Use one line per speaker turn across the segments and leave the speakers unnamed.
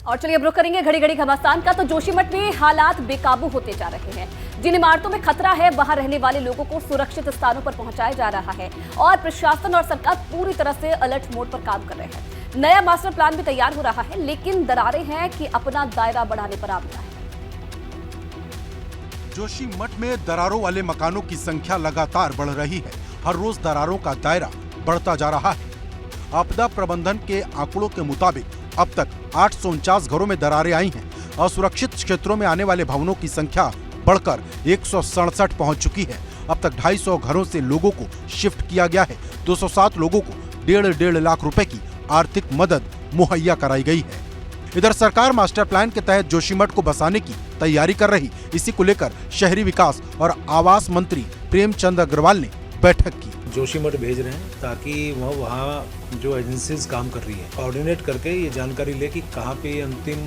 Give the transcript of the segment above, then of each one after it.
और चलिए अब रुख करेंगे घड़ी घड़ी घमासान का। तो जोशीमठ में हालात बेकाबू होते जा रहे हैं। जिन इमारतों में खतरा है वहां रहने वाले लोगों को सुरक्षित स्थानों पर पहुंचाया जा रहा है और प्रशासन और सरकार पूरी तरह से अलर्ट मोड पर काम कर रहे हैं। नया मास्टर प्लान भी तैयार हो रहा है, लेकिन दरारें हैं कि अपना दायरा बढ़ाने पर आमदा है।
जोशीमठ में दरारों वाले मकानों की संख्या लगातार बढ़ रही है। हर रोज दरारों का दायरा बढ़ता जा रहा है। आपदा प्रबंधन के आंकड़ों के मुताबिक अब तक 849 घरों में दरारें आई हैं। असुरक्षित क्षेत्रों में आने वाले भवनों की संख्या बढ़कर 167 पहुंच चुकी है। अब तक 250 घरों से लोगों को शिफ्ट किया गया है। 207 लोगों को 1.5 लाख रुपए की आर्थिक मदद मुहैया कराई गई है। इधर सरकार मास्टर प्लान के तहत जोशीमठ को बसाने की तैयारी कर रही। इसी को लेकर शहरी विकास और आवास मंत्री प्रेमचंद अग्रवाल ने बैठक की।
जोशीमठ भेज रहे हैं ताकि वहाँ जो एजेंसीज काम कर रही है कोऑर्डिनेट करके ये जानकारी ले कि कहाँ पे अंतिम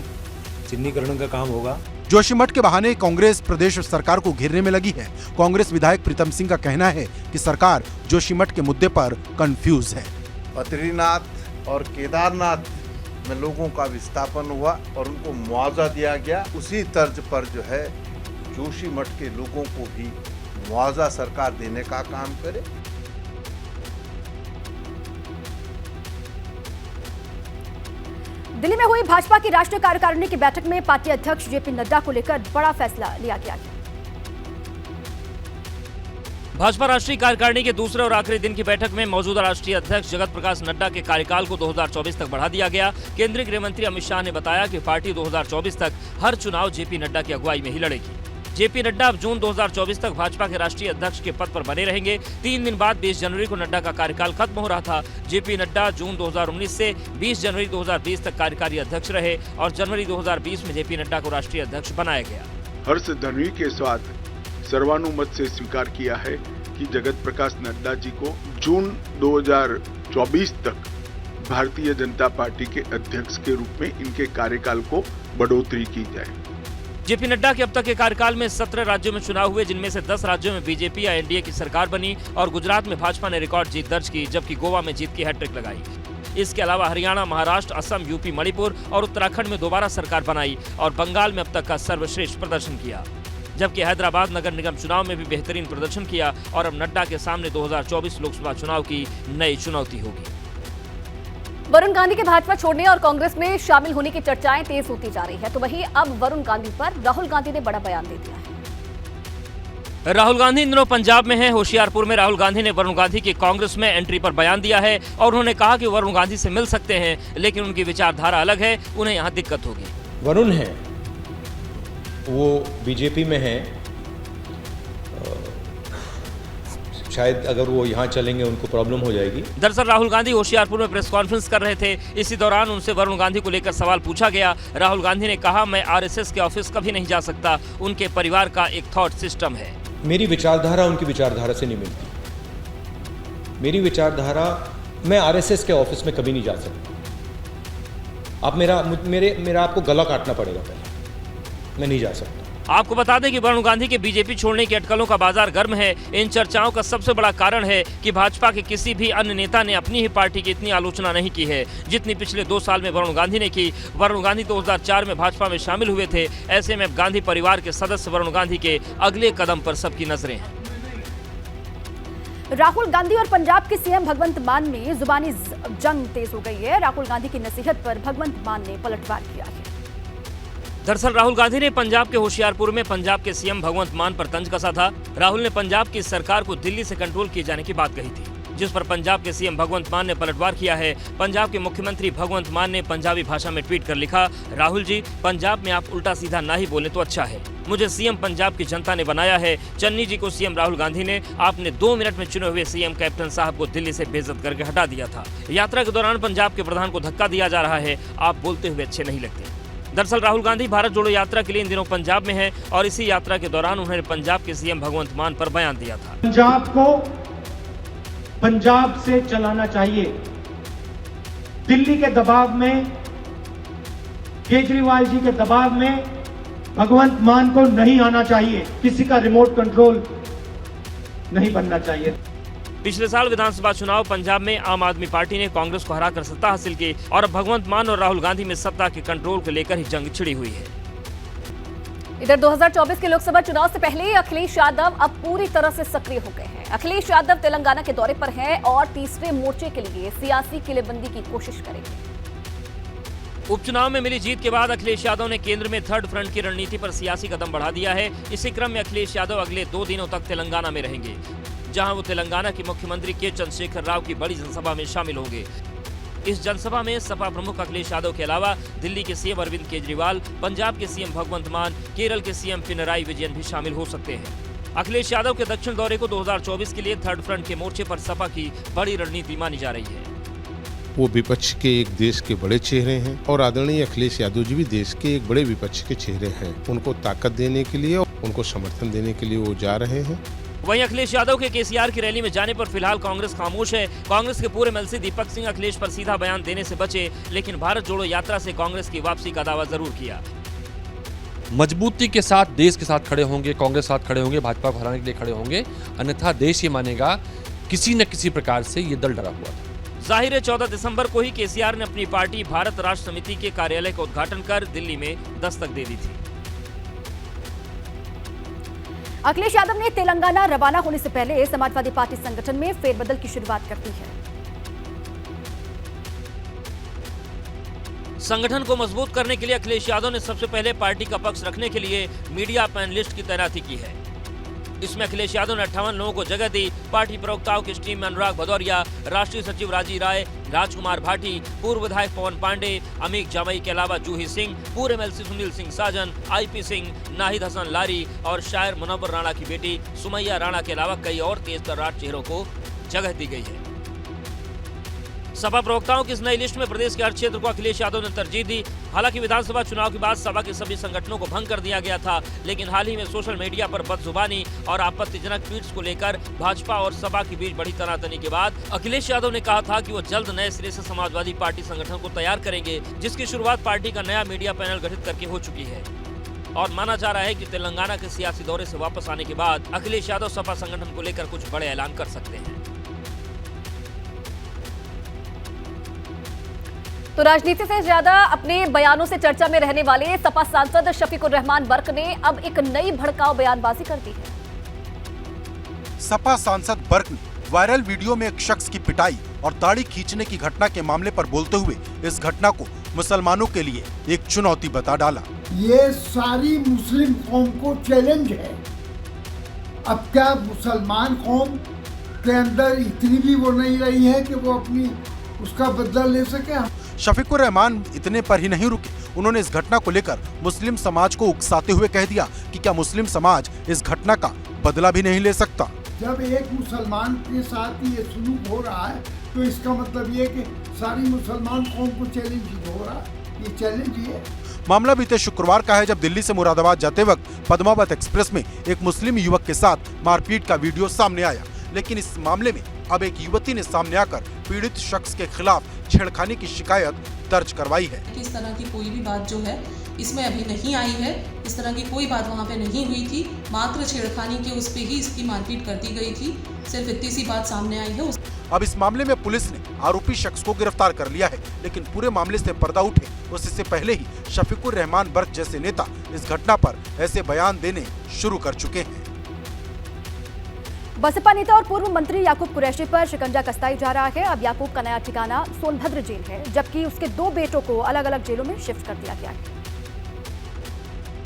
चिन्हीकरण का काम होगा।
जोशीमठ के बहाने कांग्रेस प्रदेश सरकार को घेरने में लगी है। कांग्रेस विधायक प्रीतम सिंह का कहना है कि सरकार जोशीमठ के मुद्दे पर कंफ्यूज है।
बद्रीनाथ और केदारनाथ में लोगों का विस्थापन हुआ और उनको मुआवजा दिया गया। उसी तर्ज पर जो है जोशीमठ के लोगों को भी मुआवजा सरकार देने का काम करे।
दिल्ली में हुई भाजपा की राष्ट्रीय कार्यकारिणी की बैठक में पार्टी अध्यक्ष जेपी नड्डा को लेकर बड़ा फैसला लिया गया।
भाजपा राष्ट्रीय कार्यकारिणी के दूसरे और आखिरी दिन की बैठक में मौजूदा राष्ट्रीय अध्यक्ष जगत प्रकाश नड्डा के कार्यकाल को 2024 तक बढ़ा दिया गया। केंद्रीय गृह मंत्री अमित शाह ने बताया कि पार्टी 2024 तक हर चुनाव जेपी नड्डा की अगुवाई में ही लड़ेगी। जेपी नड्डा अब जून 2024 तक भाजपा के राष्ट्रीय अध्यक्ष के पद पर बने रहेंगे। 3 दिन बाद 20 जनवरी को नड्डा का कार्यकाल खत्म हो रहा था। जेपी नड्डा जून 2019 से 20 जनवरी 2020 तक कार्यकारी अध्यक्ष रहे और जनवरी 2020 में जेपी नड्डा को राष्ट्रीय अध्यक्ष बनाया गया।
हर्ष धनवी के साथ सर्वानुमत से स्वीकार किया है कि जगत प्रकाश नड्डा जी को जून 2024 तक भारतीय जनता पार्टी के अध्यक्ष के रूप में इनके कार्यकाल को बढ़ोतरी की जाए।
जेपी नड्डा के अब तक के कार्यकाल में 17 राज्यों में चुनाव हुए, जिनमें से 10 राज्यों में बीजेपी या एनडीए की सरकार बनी और गुजरात में भाजपा ने रिकॉर्ड जीत दर्ज की, जबकि गोवा में जीत की हैट्रिक लगाई। इसके अलावा हरियाणा, महाराष्ट्र, असम, यूपी, मणिपुर और उत्तराखंड में दोबारा सरकार बनाई और बंगाल में अब तक का सर्वश्रेष्ठ प्रदर्शन किया। जबकि हैदराबाद नगर निगम चुनाव में भी बेहतरीन प्रदर्शन किया और अब नड्डा के सामने 2024 लोकसभा चुनाव की नई चुनौती होगी।
वरुण गांधी के भाजपा छोड़ने और कांग्रेस में शामिल होने की चर्चाएं तेज होती जा रही है। तो वहीं अब वरुण गांधी पर राहुल गांधी ने बड़ा बयान दे दिया है।
राहुल गांधी इन दिनों पंजाब में हैं। होशियारपुर में राहुल गांधी ने वरुण गांधी की कांग्रेस में एंट्री पर बयान दिया है और उन्होंने कहा कि वरुण गांधी से मिल सकते हैं, लेकिन उनकी विचारधारा अलग है, उन्हें यहाँ दिक्कत होगी।
वरुण है वो बीजेपी में है, शायद अगर वो यहाँ चलेंगे उनको प्रॉब्लम हो जाएगी।
दरअसल राहुल गांधी होशियारपुर में प्रेस कॉन्फ्रेंस कर रहे थे। इसी दौरान उनसे वरुण गांधी को लेकर सवाल पूछा गया। राहुल गांधी ने कहा, मैं आरएसएस के ऑफिस कभी नहीं जा सकता, उनके परिवार का एक थॉट सिस्टम है।
मेरी विचारधारा उनकी विचारधारा से नहीं मिलती। मेरी विचारधारा, मैं आरएसएस के ऑफिस में कभी नहीं जा सकता। आप मेरा आपको गला काटना पड़ेगा पहले, मैं नहीं जा सकता।
आपको बता दें कि वरुण गांधी के बीजेपी छोड़ने की अटकलों का बाजार गर्म है। इन चर्चाओं का सबसे बड़ा कारण है कि भाजपा के किसी भी अन्य नेता ने अपनी ही पार्टी की इतनी आलोचना नहीं की है जितनी पिछले 2 साल में वरुण गांधी ने की। वरुण गांधी 2004 में भाजपा में शामिल हुए थे। ऐसे में गांधी परिवार के सदस्य वरुण गांधी के अगले कदम पर सबकी नजरें हैं।
राहुल गांधी और पंजाब के सीएम भगवंत मान में जुबानी जंग तेज हो गई है। राहुल गांधी की नसीहत पर भगवंत मान ने पलटवार किया है।
दरअसल राहुल गांधी ने पंजाब के होशियारपुर में पंजाब के सीएम भगवंत मान पर तंज कसा था। राहुल ने पंजाब की सरकार को दिल्ली से कंट्रोल किए जाने की बात कही थी, जिस पर पंजाब के सीएम भगवंत मान ने पलटवार किया है। पंजाब के मुख्यमंत्री भगवंत मान ने पंजाबी भाषा में ट्वीट कर लिखा, राहुल जी, पंजाब में आप उल्टा सीधा ना ही बोले तो अच्छा है। मुझे सीएम पंजाब की जनता ने बनाया है। चन्नी जी को सीएम राहुल गांधी ने आपने 2 मिनट में चुने हुए सीएम कैप्टन साहब को दिल्ली से बेइज्जत करके हटा दिया था। यात्रा के दौरान पंजाब के प्रधान को धक्का दिया जा रहा है। आप बोलते हुए अच्छे नहीं लगते। दरअसल राहुल गांधी भारत जोड़ो यात्रा के लिए इन दिनों पंजाब में हैं और इसी यात्रा के दौरान उन्होंने पंजाब के सीएम भगवंत मान पर बयान दिया था।
पंजाब को पंजाब से चलाना चाहिए। दिल्ली के दबाव में, केजरीवाल जी के दबाव में भगवंत मान को नहीं आना चाहिए। किसी का रिमोट कंट्रोल नहीं बनना चाहिए।
पिछले साल विधानसभा चुनाव पंजाब में आम आदमी पार्टी ने कांग्रेस को हराकर सत्ता हासिल की और अब भगवंत मान और राहुल गांधी में सत्ता के कंट्रोल को लेकर ही जंग छिड़ी हुई है।
इधर 2024 के लोकसभा चुनाव से पहले अखिलेश यादव अब पूरी तरह से सक्रिय हो गए हैं। अखिलेश यादव तेलंगाना के दौरे पर हैं और तीसरे मोर्चे के लिए सियासी किलेबंदी की कोशिश करेंगे।
उपचुनाव में मिली जीत के बाद अखिलेश यादव ने केंद्र में थर्ड फ्रंट की रणनीति पर सियासी कदम बढ़ा दिया है। इसी क्रम में अखिलेश यादव अगले 2 दिनों तक तेलंगाना में रहेंगे, जहां वो तेलंगाना के मुख्यमंत्री के चंद्रशेखर राव की बड़ी जनसभा में शामिल होंगे। इस जनसभा में सपा प्रमुख अखिलेश यादव के अलावा दिल्ली के सीएम अरविंद केजरीवाल, पंजाब के सीएम भगवंत मान, केरल के सीएम पिनराई विजयन भी शामिल हो सकते हैं। अखिलेश यादव के दक्षिण दौरे को 2024 के लिए थर्ड फ्रंट के मोर्चे पर सपा की बड़ी रणनीति मानी जा रही है।
वो विपक्ष के एक देश के बड़े चेहरे हैं और आदरणीय अखिलेश यादव जी भी देश के एक बड़े विपक्ष के चेहरे हैं। उनको ताकत देने के लिए, उनको समर्थन देने के लिए वो जा रहे हैं।
वहीं अखिलेश यादव के केसीआर की रैली में जाने पर फिलहाल कांग्रेस खामोश है। कांग्रेस के पूरे एमएलसी दीपक सिंह अखिलेश पर सीधा बयान देने से बचे, लेकिन भारत जोड़ो यात्रा से कांग्रेस की वापसी का दावा जरूर किया।
मजबूती के साथ देश के साथ खड़े होंगे, कांग्रेस के साथ खड़े होंगे, भाजपा को हराने के लिए खड़े होंगे, अन्यथा देश ये मानेगा किसी न किसी प्रकार से ये दल डरा हुआ था।
जाहिर है 14 दिसंबर को ही केसीआर ने अपनी पार्टी भारत राष्ट्र समिति के कार्यालय का उद्घाटन कर दिल्ली में दस्तक दे दी थी।
अखिलेश यादव ने तेलंगाना रवाना होने से पहले समाजवादी पार्टी संगठन में फेरबदल की शुरुआत कर दी है।
संगठन को मजबूत करने के लिए अखिलेश यादव ने सबसे पहले पार्टी का पक्ष रखने के लिए मीडिया पैनलिस्ट की तैनाती की है। इसमें अखिलेश यादव ने 58 लोगों को जगह दी। पार्टी प्रवक्ताओं की टीम में अनुराग भदौरिया, राष्ट्रीय सचिव राजी राय, राजकुमार भाटी, पूर्व विधायक पवन पांडे, अमीक जामई के अलावा जूही सिंह, पूर्व एमएलसी सुनील सिंह साजन, आईपी सिंह, नाहिद हसन लारी और शायर मुनव्वर राणा की बेटी सुमैया राणा के अलावा कई और तेज तर्रार चेहरों को जगह दी गई है। सपा प्रवक्ताओं की इस नई लिस्ट में प्रदेश के हर क्षेत्र को अखिलेश यादव ने तरजीह दी। हालांकि विधानसभा चुनाव के बाद सपा के सभी संगठनों को भंग कर दिया गया था, लेकिन हाल ही में सोशल मीडिया पर बदजुबानी और आपत्तिजनक ट्वीट्स को लेकर भाजपा और सपा के बीच बढ़ी तनातनी के बाद अखिलेश यादव ने कहा था कि वो जल्द नए सिरे से समाजवादी पार्टी संगठन को तैयार करेंगे, जिसकी शुरुआत पार्टी का नया मीडिया पैनल गठित करके हो चुकी है। और माना जा रहा है कि तेलंगाना के सियासी दौरे से वापस आने के बाद अखिलेश यादव सपा संगठन को लेकर कुछ बड़े ऐलान कर सकते हैं।
तो राजनीति से ज्यादा अपने बयानों से चर्चा में रहने वाले सपा सांसद शफीकुर रहमान बर्क ने अब एक नई भड़काऊ बयानबाजी कर दी है।
सपा सांसद बर्क ने वायरल वीडियो में एक शख्स की पिटाई और दाढ़ी खींचने की घटना के मामले पर बोलते हुए इस घटना को मुसलमानों के लिए एक चुनौती बता डाला।
ये सारी मुस्लिम कौम को चैलेंज है। अब क्या मुसलमान कौम के अंदर इतनी भी वो नहीं रही है कि वो अपनी उसका बदला ले सके।
शफीकुर रहमान इतने पर ही नहीं रुके, उन्होंने इस घटना को लेकर मुस्लिम समाज को उकसाते हुए कह दिया कि क्या मुस्लिम समाज इस घटना का बदला भी नहीं ले सकता।
जब एक मुसलमान के साथ ये सलूक हो रहा है तो इसका मतलब ये कि सारी मुसलमान कौम को चैलेंज हो रहा है। ये चैलेंज ही है।
मामला बीते शुक्रवार का है, जब दिल्ली से मुरादाबाद जाते वक्त पद्मावत एक्सप्रेस में एक मुस्लिम युवक के साथ मारपीट का वीडियो सामने आया। लेकिन इस मामले में अब एक युवती ने सामने आकर पीड़ित शख्स के खिलाफ छेड़खानी की शिकायत दर्ज करवाई है।
इस तरह की कोई भी बात जो है इसमें अभी नहीं आई है। इस तरह की कोई बात वहाँ पे नहीं हुई थी। मात्र छेड़खानी के उस पे ही इसकी मारपीट कर दी गई थी। सिर्फ इतनी सी बात सामने आई है।
अब इस मामले में पुलिस ने आरोपी शख्स को गिरफ्तार कर लिया है, लेकिन पूरे मामले से पर्दा उठे उससे पहले ही शफीकुर रहमान बर्क जैसे नेता इस घटना पर ऐसे बयान देने शुरू कर चुके हैं।
बसपा नेता और पूर्व मंत्री याकूब कुरैशी पर शिकंजा कसाई जा रहा है। अब याकूब का नया ठिकाना सोनभद्र जेल है, जबकि उसके 2 बेटों को अलग अलग जेलों में शिफ्ट कर दिया गया है।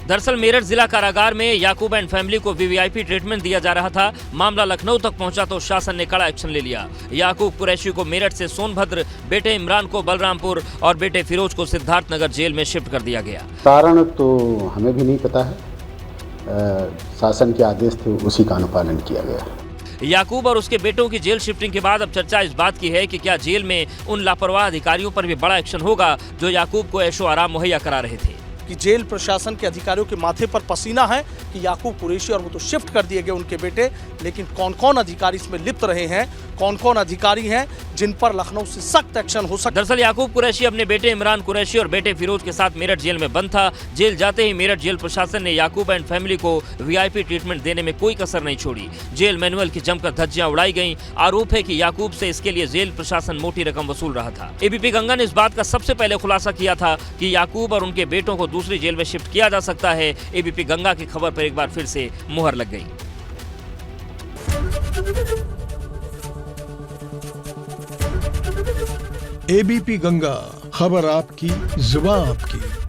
दरअसल मेरठ जिला कारागार में याकूब एंड फैमिली को वीवीआईपी ट्रीटमेंट दिया जा रहा था। मामला लखनऊ तक पहुंचा तो शासन ने कड़ा एक्शन ले लिया। याकूब कुरैशी को मेरठ से सोनभद्र, बेटे इमरान को बलरामपुर और बेटे फिरोज को सिद्धार्थ नगर जेल में शिफ्ट कर दिया गया।
कारण तो हमें भी नहीं पता है, शासन के आदेश थे उसी का अनुपालन किया गया।
याकूब और उसके बेटों की जेल शिफ्टिंग के बाद अब चर्चा इस बात की है कि क्या जेल में उन लापरवाह अधिकारियों पर भी बड़ा एक्शन होगा जो याकूब को ऐशो आराम मुहैया करा रहे थे।
कि जेल प्रशासन के अधिकारियों के माथे पर पसीना है कि याकूब कुरैशी और वो तो शिफ्ट कर दिए गए उनके बेटे, लेकिन कौन कौन अधिकारी इसमें लिप्त रहे हैं कौन कौन अधिकारी हैं जिन पर लखनऊ से सख्त एक्शन हो सकता है।
दरअसल याकूब कुरैशी अपने बेटे इमरान कुरैशी और बेटे फिरोज के साथ मेरठ जेल में बंद था। जेल जाते ही मेरठ जेल प्रशासन ने याकूब एंड फैमिली को वीआईपी ट्रीटमेंट देने में कोई कसर नहीं छोड़ी। जेल मैनुअल की जमकर धज्जियां उड़ाई गईं। आरोप है कि याकूब से इसके लिए जेल प्रशासन मोटी रकम वसूल रहा था। एबीपी गंगा ने इस बात का सबसे पहले खुलासा किया था कि याकूब और उनके बेटों को दूसरी जेल में शिफ्ट किया जा सकता है। एबीपी गंगा की खबर पर एक बार फिर से मुहर लग गई।
एबीपी गंगा, खबर आपकी, जुबान आपकी।